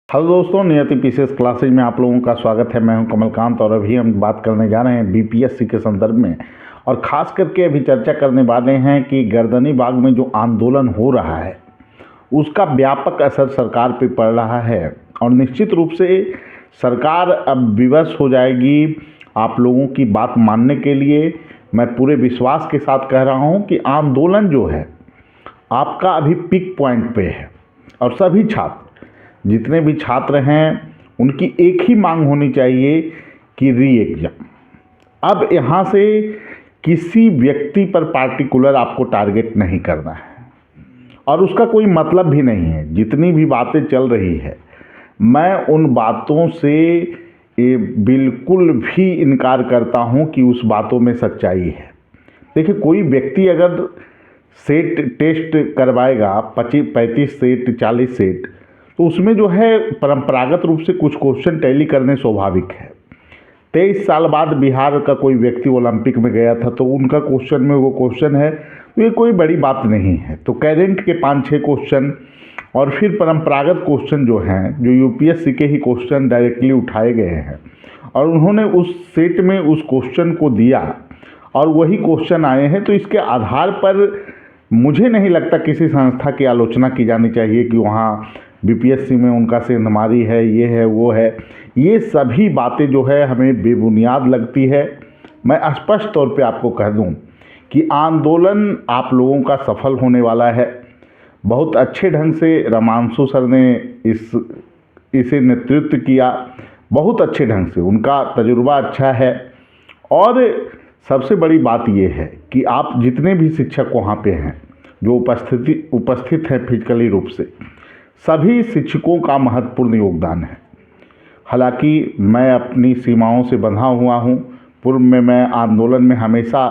Hello दोस्तों, नियति PCS classes में आप लोगों का स्वागत है। मैं हूं कमलकांत और अभी हम बात करने जा रहे हैं बीपीएससी के संदर्भ में, और ख़ास करके अभी चर्चा करने वाले हैं कि गर्दनी बाग में जो आंदोलन हो रहा है उसका व्यापक असर सरकार पे पड़ रहा है। और निश्चित रूप से सरकार अब विवश हो जाएगी आप लोगों की बात मानने के लिए। मैं पूरे विश्वास के साथ कह रहा हूँ कि आंदोलन जो है आपका अभी पीक पॉइंट पे है, और सभी छात्र, जितने भी छात्र हैं, उनकी एक ही मांग होनी चाहिए कि री एग्जाम। अब यहाँ से किसी व्यक्ति पर पार्टिकुलर आपको टारगेट नहीं करना है, और उसका कोई मतलब भी नहीं है। जितनी भी बातें चल रही है, मैं उन बातों से बिल्कुल भी इनकार करता हूँ कि उस बातों में सच्चाई है। देखिए, कोई व्यक्ति अगर सेट टेस्ट करवाएगा 35 सेट 40 सेट, तो उसमें जो है परंपरागत रूप से कुछ क्वेश्चन टैली करने स्वाभाविक है। 23 साल बाद बिहार का कोई व्यक्ति ओलंपिक में गया था, तो उनका क्वेश्चन में वो क्वेश्चन है, तो ये कोई बड़ी बात नहीं है। तो करेंट के 5-6 क्वेश्चन और फिर परंपरागत क्वेश्चन जो हैं, जो यूपीएससी के ही क्वेश्चन डायरेक्टली उठाए गए हैं, और उन्होंने उस सेट में उस क्वेश्चन को दिया और वही क्वेश्चन आए हैं, तो इसके आधार पर मुझे नहीं लगता किसी संस्था की आलोचना की जानी चाहिए कि वहाँ बीपीएससी में उनका सेंधमारी है, ये है, वो है। ये सभी बातें जो है हमें बेबुनियाद लगती है। मैं स्पष्ट तौर पे आपको कह दूं कि आंदोलन आप लोगों का सफल होने वाला है। बहुत अच्छे ढंग से रमांशु सर ने इसे नेतृत्व किया, बहुत अच्छे ढंग से, उनका तजुर्बा अच्छा है। और सबसे बड़ी बात यह है कि आप जितने भी शिक्षक वहाँ पे हैं, जो उपस्थित हैं फिजिकली रूप से, सभी शिक्षकों का महत्वपूर्ण योगदान है। हालांकि मैं अपनी सीमाओं से बंधा हुआ हूँ। पूर्व में मैं आंदोलन में हमेशा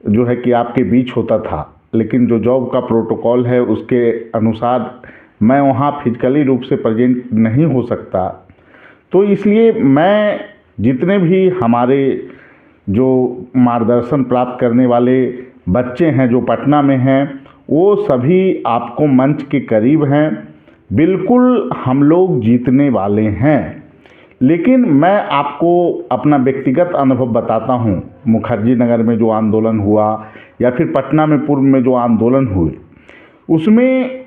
जो है कि आपके बीच होता था, लेकिन जो जॉब का प्रोटोकॉल है उसके अनुसार मैं वहाँ फिजिकली रूप से प्रेजेंट नहीं हो सकता। तो इसलिए मैं जितने भी हमारे जो मार्गदर्शन प्राप्त करने वाले बच्चे हैं जो पटना में हैं, वो सभी आपको मंच के करीब हैं। बिल्कुल हम लोग जीतने वाले हैं। लेकिन मैं आपको अपना व्यक्तिगत अनुभव बताता हूँ। मुखर्जी नगर में जो आंदोलन हुआ या फिर पटना में पूर्व में जो आंदोलन हुए, उसमें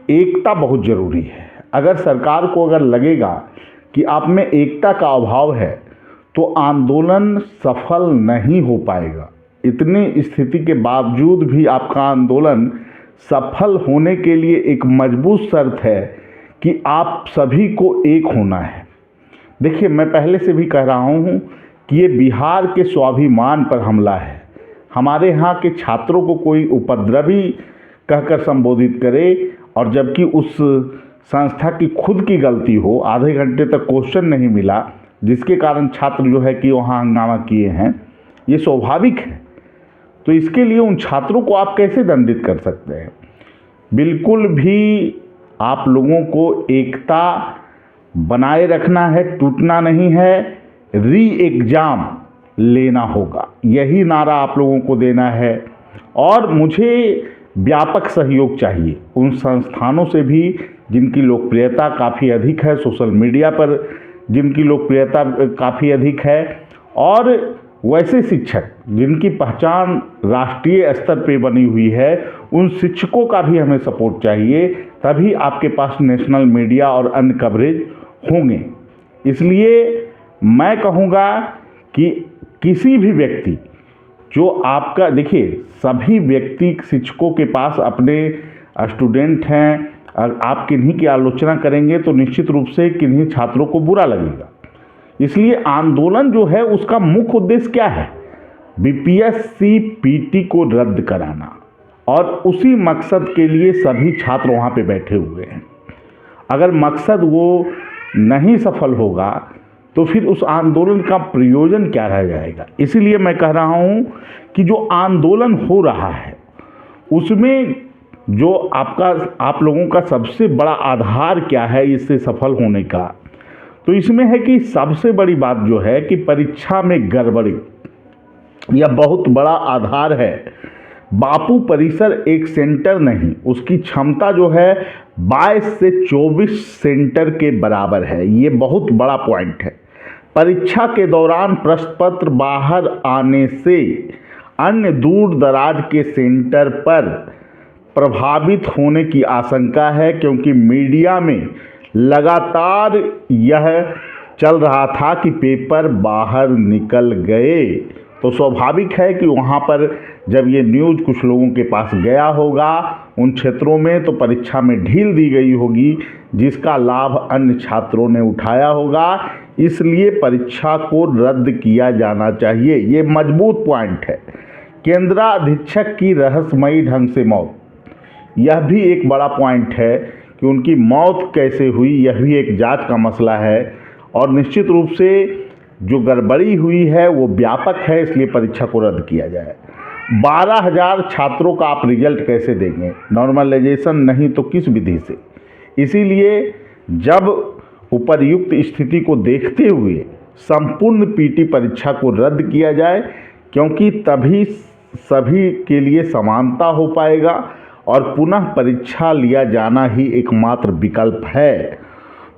एकता बहुत ज़रूरी है। अगर सरकार को अगर लगेगा कि आप में एकता का अभाव है, तो आंदोलन सफल नहीं हो पाएगा। इतनी स्थिति के बावजूद भी आपका आंदोलन सफल होने के लिए एक मजबूत शर्त है कि आप सभी को एक होना है। देखिए, मैं पहले से भी कह रहा हूँ कि ये बिहार के स्वाभिमान पर हमला है। हमारे यहाँ के छात्रों को कोई उपद्रवी कहकर संबोधित करे, और जबकि उस संस्था की खुद की गलती हो, आधे घंटे तक क्वेश्चन नहीं मिला, जिसके कारण छात्र जो है कि वहाँ हंगामा किए हैं, ये स्वाभाविक है। तो इसके लिए उन छात्रों को आप कैसे दंडित कर सकते हैं? बिल्कुल भी आप लोगों को एकता बनाए रखना है, टूटना नहीं है। री एग्जाम लेना होगा, यही नारा आप लोगों को देना है। और मुझे व्यापक सहयोग चाहिए उन संस्थानों से भी जिनकी लोकप्रियता काफ़ी अधिक है, सोशल मीडिया पर जिनकी लोकप्रियता काफ़ी अधिक है, और वैसे शिक्षक जिनकी पहचान राष्ट्रीय स्तर पे बनी हुई है, उन शिक्षकों का भी हमें सपोर्ट चाहिए। तभी आपके पास नेशनल मीडिया और अन्य कवरेज होंगे। इसलिए मैं कहूँगा कि किसी भी व्यक्ति जो आपका, देखिए, सभी व्यक्ति शिक्षकों के पास अपने स्टूडेंट हैं। आप किन्हीं की आलोचना करेंगे तो निश्चित रूप से किन्हीं छात्रों को बुरा लगेगा। इसलिए आंदोलन जो है उसका मुख्य उद्देश्य क्या है? बीपीएससी पीटी को रद्द कराना, और उसी मकसद के लिए सभी छात्र वहाँ पे बैठे हुए हैं। अगर मकसद वो नहीं सफल होगा तो फिर उस आंदोलन का प्रयोजन क्या रह जाएगा? इसीलिए मैं कह रहा हूँ कि जो आंदोलन हो रहा है उसमें जो आप लोगों का सबसे बड़ा आधार क्या है इससे सफल होने का? तो इसमें है कि सबसे बड़ी बात जो है कि परीक्षा में गड़बड़ी, यह बहुत बड़ा आधार है। बापू परिसर एक सेंटर नहीं, उसकी क्षमता जो है 22 से 24 सेंटर के बराबर है। ये बहुत बड़ा पॉइंट है। परीक्षा के दौरान प्रश्न पत्र बाहर आने से अन्य दूर दराज के सेंटर पर प्रभावित होने की आशंका है, क्योंकि मीडिया में लगातार यह चल रहा था कि पेपर बाहर निकल गए। तो स्वाभाविक है कि वहाँ पर जब ये न्यूज़ कुछ लोगों के पास गया होगा उन क्षेत्रों में, तो परीक्षा में ढील दी गई होगी, जिसका लाभ अन्य छात्रों ने उठाया होगा। इसलिए परीक्षा को रद्द किया जाना चाहिए। ये मजबूत पॉइंट है। केंद्राधीक्षक की रहस्यमयी ढंग से मौत, यह भी एक बड़ा पॉइंट है कि उनकी मौत कैसे हुई, यह भी एक जांच का मसला है। और निश्चित रूप से जो गड़बड़ी हुई है वो व्यापक है, इसलिए परीक्षा को रद्द किया जाए। 12,000 छात्रों का आप रिजल्ट कैसे देंगे? नॉर्मलाइजेशन नहीं तो किस विधि से? इसीलिए जब उपर्युक्त स्थिति को देखते हुए संपूर्ण पीटी परीक्षा को रद्द किया जाए, क्योंकि तभी सभी के लिए समानता हो पाएगा और पुनः परीक्षा लिया जाना ही एकमात्र विकल्प है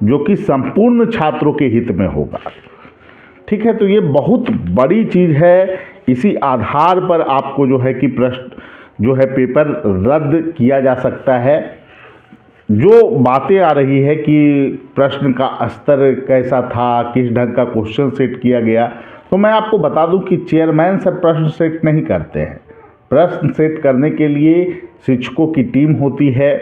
जो कि संपूर्ण छात्रों के हित में होगा। ठीक है, तो ये बहुत बड़ी चीज़ है। इसी आधार पर आपको जो है कि प्रश्न जो है पेपर रद्द किया जा सकता है। जो बातें आ रही है कि प्रश्न का स्तर कैसा था, किस ढंग का क्वेश्चन सेट किया गया, तो मैं आपको बता दूं कि चेयरमैन सर प्रश्न सेट नहीं करते हैं। प्रश्न सेट करने के लिए शिक्षकों की टीम होती है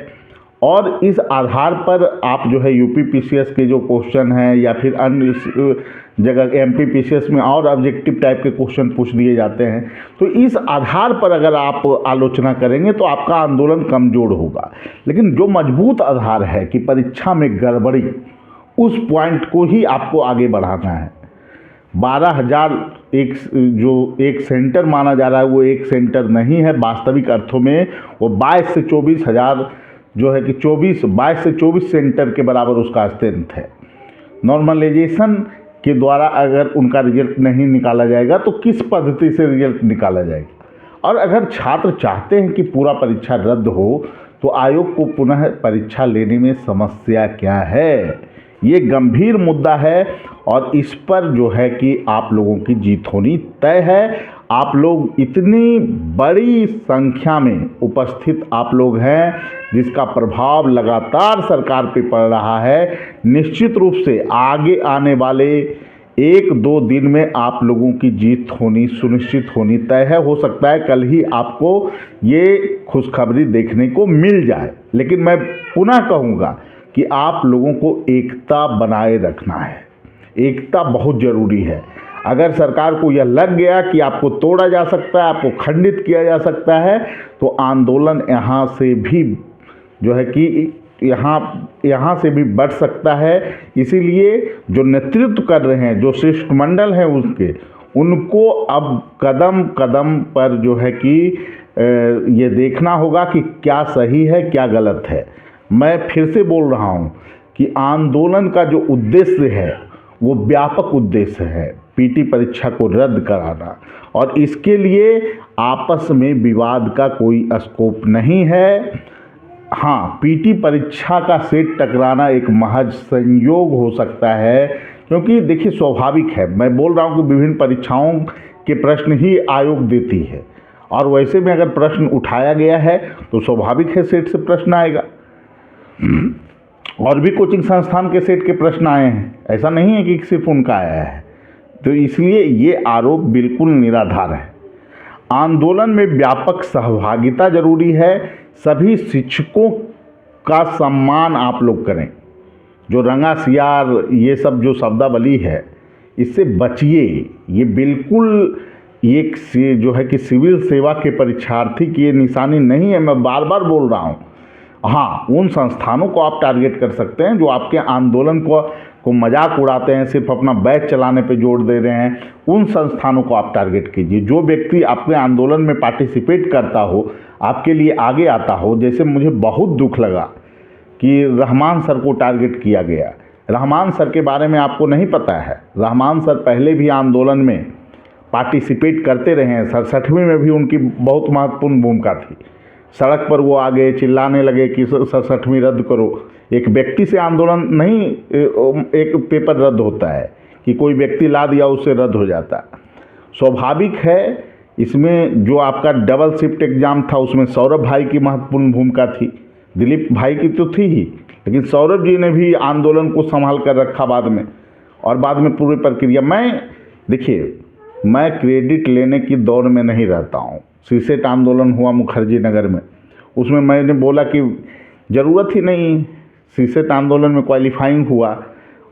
और इस आधार पर आप जो है यूपीपीसीएस के जो क्वेश्चन हैं या फिर अन्य जगह एमपीपीसीएस में और ऑब्जेक्टिव टाइप के क्वेश्चन पूछ दिए जाते हैं, तो इस आधार पर अगर आप आलोचना करेंगे तो आपका आंदोलन कमजोर होगा। लेकिन जो मजबूत आधार है कि परीक्षा में गड़बड़ी, उस पॉइंट को ही आपको आगे बढ़ाना है। 12,000 एक सेंटर माना जा रहा है, वो एक सेंटर नहीं है। वास्तविक अर्थों में वो 22 से 24,000 जो है कि 22 से 24 सेंटर के बराबर उसका स्ट्रेंथ है। नॉर्मलाइजेशन के द्वारा अगर उनका रिजल्ट नहीं निकाला जाएगा तो किस पद्धति से रिजल्ट निकाला जाएगा? और अगर छात्र चाहते हैं कि पूरा परीक्षा रद्द हो तो आयोग को पुनः परीक्षा लेने में समस्या क्या है? ये गंभीर मुद्दा है और इस पर जो है कि आप लोगों की जीत होनी तय है। आप लोग इतनी बड़ी संख्या में उपस्थित आप लोग हैं, जिसका प्रभाव लगातार सरकार पे पड़ रहा है। निश्चित रूप से आगे आने वाले 1-2 दिन में आप लोगों की जीत होनी सुनिश्चित होनी तय है। हो सकता है कल ही आपको ये खुशखबरी देखने को मिल जाए, लेकिन मैं पुनः कहूँगा कि आप लोगों को एकता बनाए रखना है। एकता बहुत ज़रूरी है। अगर सरकार को यह लग गया कि आपको तोड़ा जा सकता है, आपको खंडित किया जा सकता है, तो आंदोलन यहाँ से भी जो है कि यहाँ से भी बढ़ सकता है। इसीलिए जो नेतृत्व कर रहे हैं, जो शिष्टमंडल हैं उनको अब कदम कदम पर जो है कि ये देखना होगा कि क्या सही है क्या गलत है। मैं फिर से बोल रहा हूँ कि आंदोलन का जो उद्देश्य है वो व्यापक उद्देश्य है, पीटी परीक्षा को रद्द कराना, और इसके लिए आपस में विवाद का कोई स्कोप नहीं है। हाँ, पीटी परीक्षा का सेट टकराना एक महज संयोग हो सकता है, क्योंकि देखिए स्वाभाविक है, मैं बोल रहा हूँ कि विभिन्न परीक्षाओं के प्रश्न ही आयोग देती है और वैसे में अगर प्रश्न उठाया गया है तो स्वाभाविक है सेट से प्रश्न आएगा। और भी कोचिंग संस्थान के सेट के प्रश्न आए हैं, ऐसा नहीं है कि सिर्फ उनका आया है। तो इसलिए ये आरोप बिल्कुल निराधार है। आंदोलन में व्यापक सहभागिता जरूरी है। सभी शिक्षकों का सम्मान आप लोग करें। जो रंगा सियार ये सब जो शब्दावली है, इससे बचिए। ये बिल्कुल एक जो है कि सिविल सेवा के परीक्षार्थी की ये निशानी नहीं है। मैं बार बार बोल रहा हूँ। हाँ, उन संस्थानों को आप टारगेट कर सकते हैं जो आपके आंदोलन को मजाक उड़ाते हैं, सिर्फ अपना बैच चलाने पे जोर दे रहे हैं। उन संस्थानों को आप टारगेट कीजिए। जो व्यक्ति आपके आंदोलन में पार्टिसिपेट करता हो, आपके लिए आगे आता हो। जैसे मुझे बहुत दुख लगा कि रहमान सर को टारगेट किया गया। रहमान सर के बारे में आपको नहीं पता है। रहमान सर पहले भी आंदोलन में पार्टिसिपेट करते रहे हैं। 67वीं में भी उनकी बहुत महत्वपूर्ण भूमिका थी। सड़क पर वो आ गए, चिल्लाने लगे कि 67वीं रद्द करो। एक व्यक्ति से आंदोलन नहीं, एक पेपर रद्द होता है कि कोई व्यक्ति ला दिया उससे रद्द हो जाता। स्वाभाविक है इसमें जो आपका डबल शिफ्ट एग्ज़ाम था उसमें सौरभ भाई की महत्वपूर्ण भूमिका थी, दिलीप भाई की तो थी ही, लेकिन सौरभ जी ने भी आंदोलन को संभाल कर रखा बाद में, और बाद में पूरी प्रक्रिया। देखिए, मैं क्रेडिट लेने की दौड़ में नहीं रहता हूँ। सीसेट आंदोलन हुआ मुखर्जी नगर में, उसमें मैंने बोला कि ज़रूरत ही नहीं, सीसेट आंदोलन में क्वालिफाइंग हुआ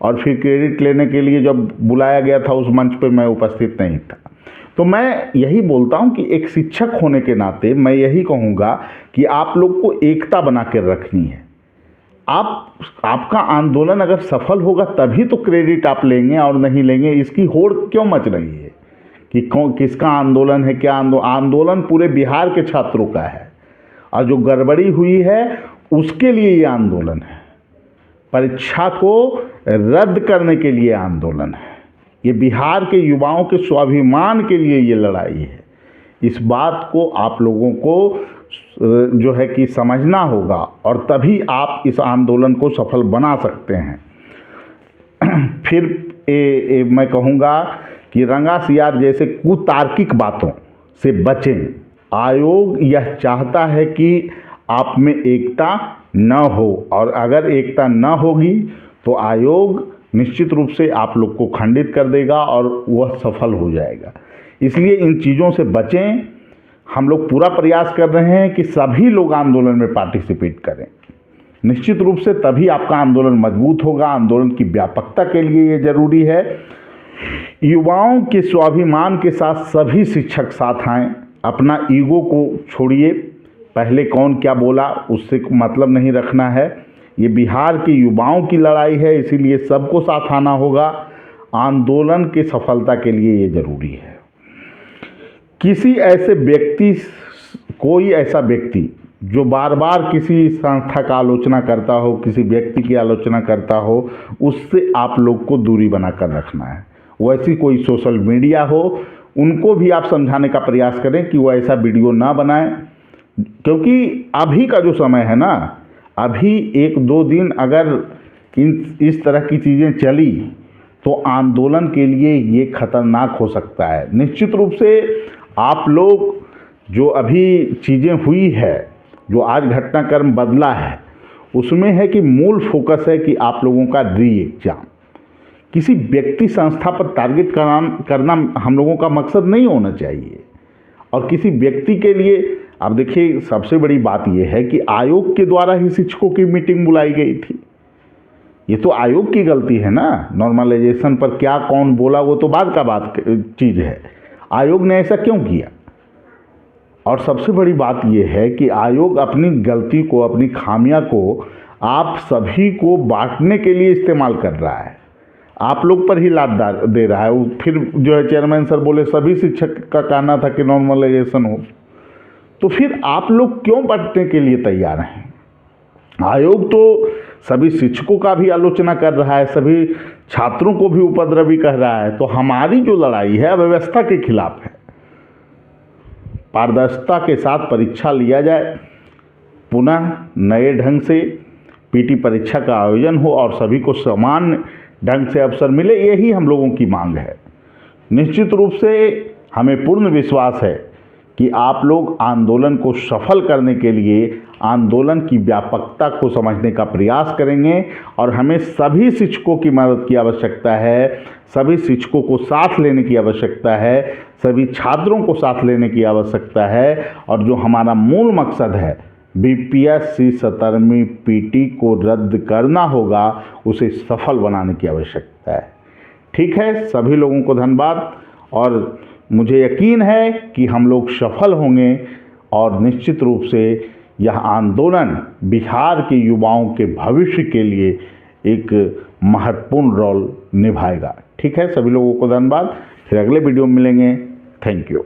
और फिर क्रेडिट लेने के लिए जब बुलाया गया था उस मंच पे मैं उपस्थित नहीं था। तो मैं यही बोलता हूँ कि एक शिक्षक होने के नाते मैं यही कहूँगा कि आप लोग को एकता बना कर रखनी है। आपका आंदोलन अगर सफल होगा तभी तो क्रेडिट आप लेंगे, और नहीं लेंगे इसकी होड़ क्यों मच रही है कि किसका आंदोलन है, क्या आंदोलन पूरे बिहार के छात्रों का है, और जो गड़बड़ी हुई है उसके लिए ये आंदोलन है। परीक्षा को रद्द करने के लिए आंदोलन है। ये बिहार के युवाओं के स्वाभिमान के लिए ये लड़ाई है। इस बात को आप लोगों को जो है कि समझना होगा, और तभी आप इस आंदोलन को सफल बना सकते हैं। फिर मैं कहूँगा कि रंगा सियार जैसे कुतार्किक बातों से बचें। आयोग यह चाहता है कि आप में एकता न हो, और अगर एकता न होगी तो आयोग निश्चित रूप से आप लोग को खंडित कर देगा और वह सफल हो जाएगा। इसलिए इन चीज़ों से बचें। हम लोग पूरा प्रयास कर रहे हैं कि सभी लोग आंदोलन में पार्टिसिपेट करें। निश्चित रूप से तभी आपका आंदोलन मजबूत होगा। आंदोलन की व्यापकता के लिए ये जरूरी है। युवाओं के स्वाभिमान के साथ सभी शिक्षक साथ आएँ। अपना ईगो को छोड़िए, पहले कौन क्या बोला उससे मतलब नहीं रखना है। ये बिहार के युवाओं की लड़ाई है, इसीलिए सबको साथ आना होगा। आंदोलन की सफलता के लिए ये जरूरी है। कोई ऐसा व्यक्ति जो बार बार किसी संस्था का आलोचना करता हो, किसी व्यक्ति की आलोचना करता हो, उससे आप लोग को दूरी बनाकर रखना है। वैसी कोई सोशल मीडिया हो, उनको भी आप समझाने का प्रयास करें कि वो ऐसा वीडियो ना बनाएं, क्योंकि अभी का जो समय है ना, अभी 1-2 दिन अगर इस तरह की चीज़ें चली तो आंदोलन के लिए ये खतरनाक हो सकता है। निश्चित रूप से आप लोग जो अभी चीज़ें हुई है, जो आज घटनाक्रम बदला है, उसमें है कि मूल फोकस है कि आप लोगों का री एग्जाम। किसी व्यक्ति संस्था पर टारगेट करना हम लोगों का मकसद नहीं होना चाहिए। और किसी व्यक्ति के लिए अब देखिए, सबसे बड़ी बात यह है कि आयोग के द्वारा ही शिक्षकों की मीटिंग बुलाई गई थी। ये तो आयोग की गलती है ना। नॉर्मलाइजेशन पर क्या कौन बोला वो तो बाद का चीज़ है। आयोग ने ऐसा क्यों किया? और सबसे बड़ी बात यह है कि आयोग अपनी गलती को, अपनी खामियां को आप सभी को बांटने के लिए इस्तेमाल कर रहा है। आप लोग पर ही लाद दे रहा है। फिर जो है चेयरमैन सर बोले सभी शिक्षक का कहना था कि नॉर्मलाइजेशन हो, तो फिर आप लोग क्यों बांटने के लिए तैयार हैं? आयोग तो सभी शिक्षकों का भी आलोचना कर रहा है, सभी छात्रों को भी उपद्रवी कह रहा है। तो हमारी जो लड़ाई है अव्यवस्था के खिलाफ है। पारदर्शिता के साथ परीक्षा लिया जाए, पुनः नए ढंग से पीटी परीक्षा का आयोजन हो और सभी को समान ढंग से अवसर मिले, यही हम लोगों की मांग है। निश्चित रूप से हमें पूर्ण विश्वास है कि आप लोग आंदोलन को सफल करने के लिए आंदोलन की व्यापकता को समझने का प्रयास करेंगे, और हमें सभी शिक्षकों की मदद की आवश्यकता है, सभी शिक्षकों को साथ लेने की आवश्यकता है, सभी छात्रों को साथ लेने की आवश्यकता है। और जो हमारा मूल मकसद है, बीपीएससी 17वीं पीटी को रद्द करना होगा, उसे सफल बनाने की आवश्यकता है। ठीक है, सभी लोगों को धन्यवाद, और मुझे यकीन है कि हम लोग सफल होंगे, और निश्चित रूप से यह आंदोलन बिहार के युवाओं के भविष्य के लिए एक महत्वपूर्ण रोल निभाएगा। ठीक है, सभी लोगों को धन्यवाद। फिर अगले वीडियो में मिलेंगे। Thank you.